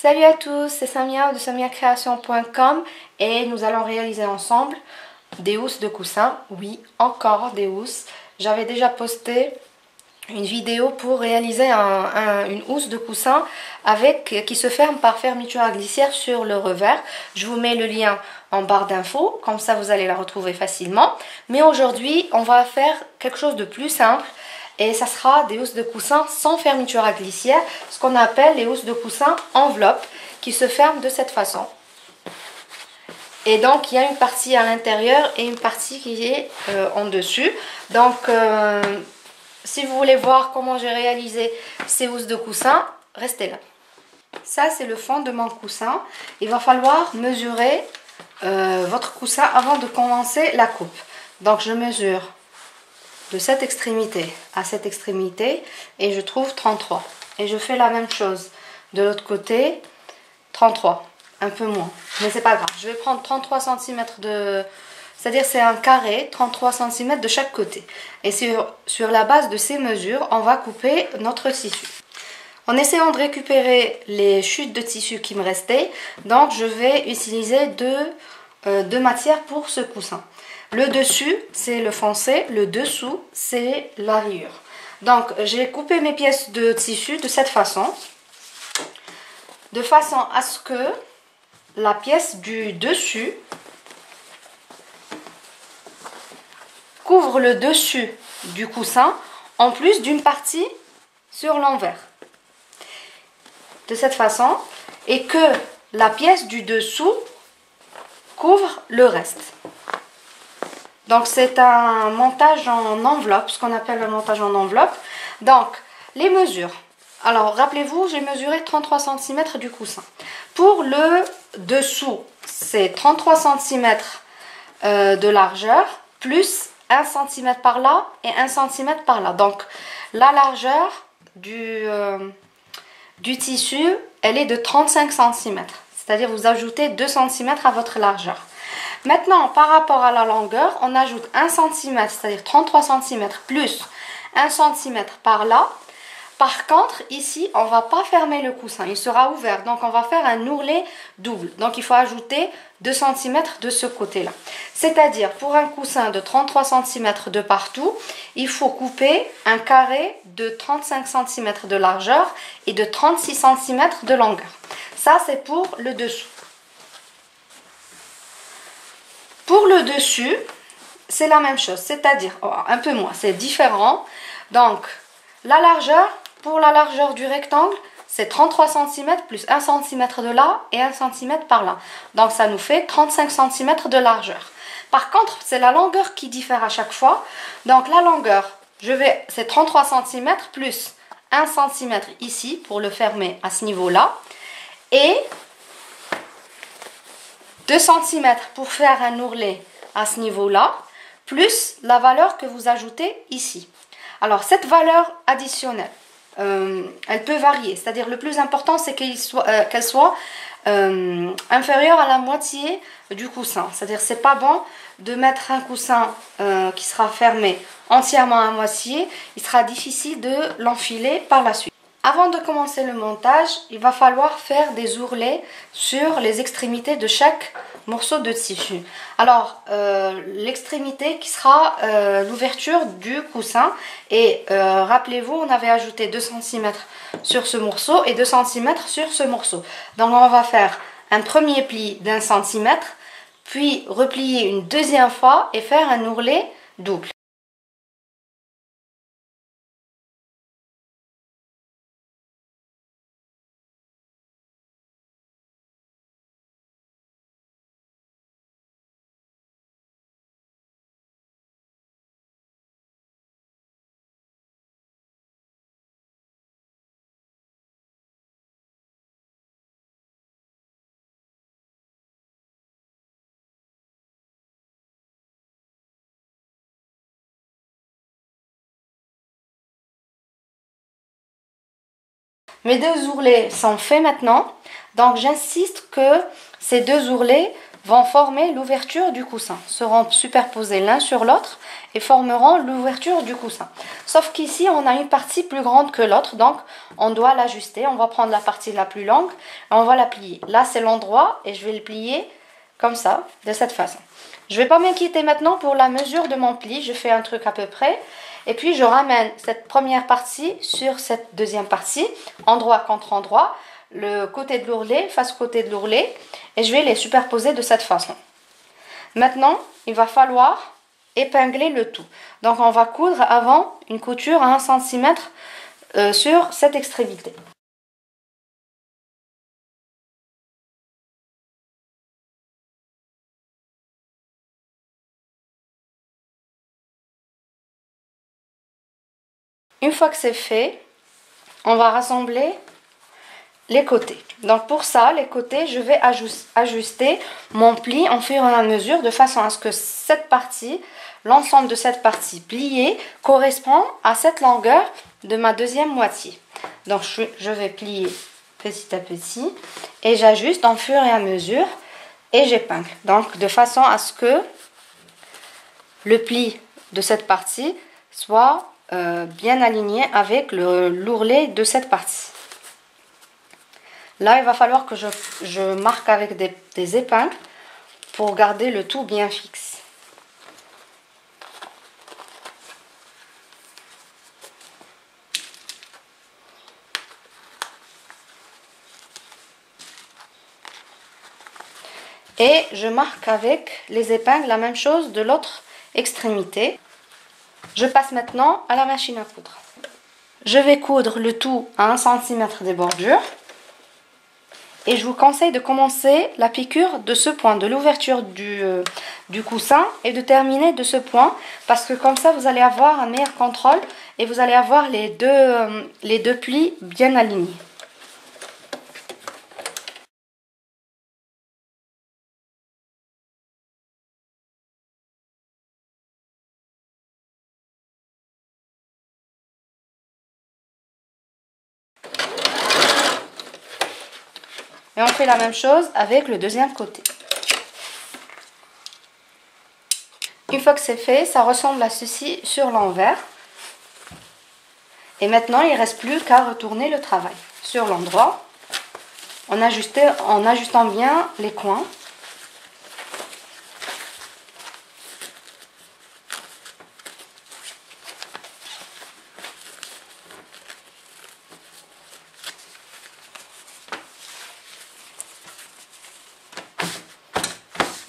Salut à tous, c'est Samia de samiacreation.com et nous allons réaliser ensemble des housses de coussin. Oui, encore des housses. J'avais déjà posté une vidéo pour réaliser une housse de coussin qui se ferme par fermeture à glissière sur le revers. Je vous mets le lien en barre d'infos, comme ça vous allez la retrouver facilement. Mais aujourd'hui, on va faire quelque chose de plus simple. Et ça sera des housses de coussin sans fermeture à glissière, ce qu'on appelle les housses de coussin enveloppe, qui se ferment de cette façon. Et donc il y a une partie à l'intérieur et une partie qui est en dessus. Donc si vous voulez voir comment j'ai réalisé ces housses de coussin, restez là. Ça c'est le fond de mon coussin. Il va falloir mesurer votre coussin avant de commencer la coupe. Donc je mesure de cette extrémité à cette extrémité et je trouve 33. Et je fais la même chose de l'autre côté, 33, un peu moins, mais c'est pas grave. Je vais prendre 33 cm de... c'est-à-dire c'est un carré, 33 cm de chaque côté. Et sur la base de ces mesures, on va couper notre tissu. En essayant de récupérer les chutes de tissu qui me restaient, donc je vais utiliser deux matières pour ce coussin. Le dessus, c'est le foncé, le dessous, c'est la rayure. Donc, j'ai coupé mes pièces de tissu de cette façon, de façon à ce que la pièce du dessus couvre le dessus du coussin, en plus d'une partie sur l'envers. De cette façon, et que la pièce du dessous couvre le reste. Donc c'est un montage en enveloppe, ce qu'on appelle le montage en enveloppe. Donc les mesures. Alors rappelez-vous, j'ai mesuré 33 cm du coussin. Pour le dessous, c'est 33 cm de largeur, plus 1 cm par là et 1 cm par là. Donc la largeur du tissu, elle est de 35 cm. C'est-à-dire vous ajoutez 2 cm à votre largeur. Maintenant, par rapport à la longueur, on ajoute 1 cm, c'est-à-dire 33 cm plus 1 cm par là. Par contre, ici, on ne va pas fermer le coussin, il sera ouvert. Donc, on va faire un ourlet double. Donc, il faut ajouter 2 cm de ce côté-là. C'est-à-dire, pour un coussin de 33 cm de partout, il faut couper un carré de 35 cm de largeur et de 36 cm de longueur. Ça, c'est pour le dessous. Pour le dessus, c'est la même chose, c'est-à-dire un peu moins, c'est différent. Donc, la largeur, pour la largeur du rectangle, c'est 33 cm plus 1 cm de là et 1 cm par là. Donc, ça nous fait 35 cm de largeur. Par contre, c'est la longueur qui diffère à chaque fois. Donc, la longueur, c'est 33 cm plus 1 cm ici pour le fermer à ce niveau-là. Et 2 cm pour faire un ourlet à ce niveau-là, plus la valeur que vous ajoutez ici. Alors, cette valeur additionnelle, elle peut varier. C'est-à-dire, le plus important, c'est qu'elle soit inférieure à la moitié du coussin. C'est-à-dire, c'est pas bon de mettre un coussin qui sera fermé entièrement à moitié. Il sera difficile de l'enfiler par la suite. Avant de commencer le montage, il va falloir faire des ourlets sur les extrémités de chaque morceau de tissu. Alors, l'extrémité qui sera l'ouverture du coussin. Et rappelez-vous, on avait ajouté 2 cm sur ce morceau et 2 cm sur ce morceau. Donc, on va faire un premier pli d'1 cm, puis replier une deuxième fois et faire un ourlet double. Mes deux ourlets sont faits maintenant, donc j'insiste que ces deux ourlets vont former l'ouverture du coussin, seront superposés l'un sur l'autre et formeront l'ouverture du coussin. Sauf qu'ici, on a une partie plus grande que l'autre, donc on doit l'ajuster. On va prendre la partie la plus longue et on va la plier. Là, c'est l'endroit et je vais le plier comme ça, de cette façon. Je ne vais pas m'inquiéter maintenant pour la mesure de mon pli, je fais un truc à peu près. Et puis, je ramène cette première partie sur cette deuxième partie, endroit contre endroit, le côté de l'ourlet face au côté de l'ourlet, et je vais les superposer de cette façon. Maintenant, il va falloir épingler le tout. Donc, on va coudre avant une couture à 1 cm sur cette extrémité. Une fois que c'est fait, on va rassembler les côtés. Donc pour ça, les côtés, je vais ajuster mon pli en fur et à mesure de façon à ce que cette partie, l'ensemble de cette partie pliée, correspond à cette longueur de ma deuxième moitié. Donc je vais plier petit à petit et j'ajuste en fur et à mesure et j'épingle. Donc de façon à ce que le pli de cette partie soit bien aligné avec l'ourlet de cette partie. Là, il va falloir que je marque avec des épingles pour garder le tout bien fixe. Et je marque avec les épingles la même chose de l'autre extrémité. Je passe maintenant à la machine à coudre. Je vais coudre le tout à 1 cm des bordures. Et je vous conseille de commencer la piqûre de ce point, de l'ouverture du coussin, et de terminer de ce point, parce que comme ça vous allez avoir un meilleur contrôle et vous allez avoir les deux plis bien alignés. Et on fait la même chose avec le deuxième côté. Une fois que c'est fait, ça ressemble à ceci sur l'envers. Et maintenant, il ne reste plus qu'à retourner le travail sur l'endroit en ajustant bien les coins.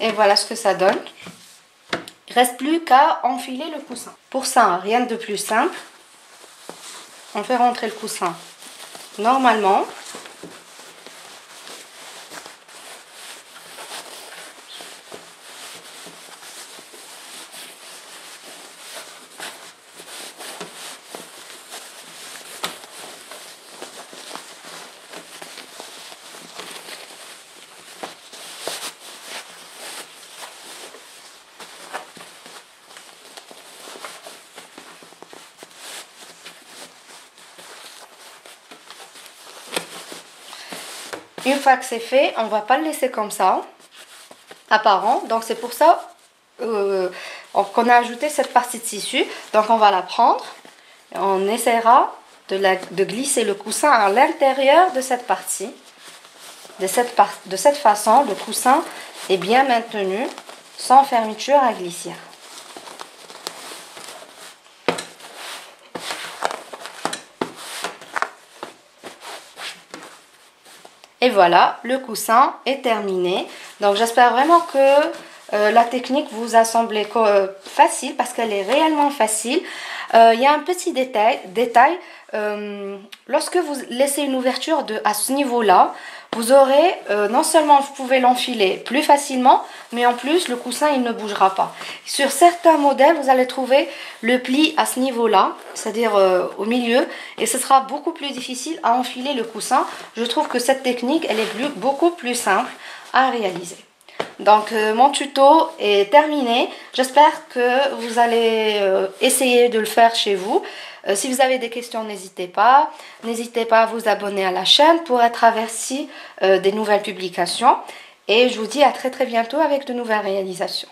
Et voilà ce que ça donne. Il ne reste plus qu'à enfiler le coussin. Pour ça, rien de plus simple. On fait rentrer le coussin normalement. Une fois que c'est fait, on ne va pas le laisser comme ça, apparent. Donc c'est pour ça qu'on a ajouté cette partie de tissu. Donc on va la prendre et on essaiera de glisser le coussin à l'intérieur de cette partie. De cette façon, le coussin est bien maintenu, sans fermeture à glissière. Et voilà, le coussin est terminé. Donc j'espère vraiment que la technique vous a semblé facile, parce qu'elle est réellement facile. Il y a un petit détail. Lorsque vous laissez une ouverture à ce niveau-là, vous aurez, non seulement vous pouvez l'enfiler plus facilement, mais en plus le coussin il ne bougera pas. Sur certains modèles, vous allez trouver le pli à ce niveau-là, c'est-à-dire au milieu, et ce sera beaucoup plus difficile à enfiler le coussin. Je trouve que cette technique, elle est beaucoup plus simple à réaliser. Donc mon tuto est terminé. J'espère que vous allez essayer de le faire chez vous. Si vous avez des questions, n'hésitez pas. N'hésitez pas à vous abonner à la chaîne pour être averti des nouvelles publications. Et je vous dis à très bientôt avec de nouvelles réalisations.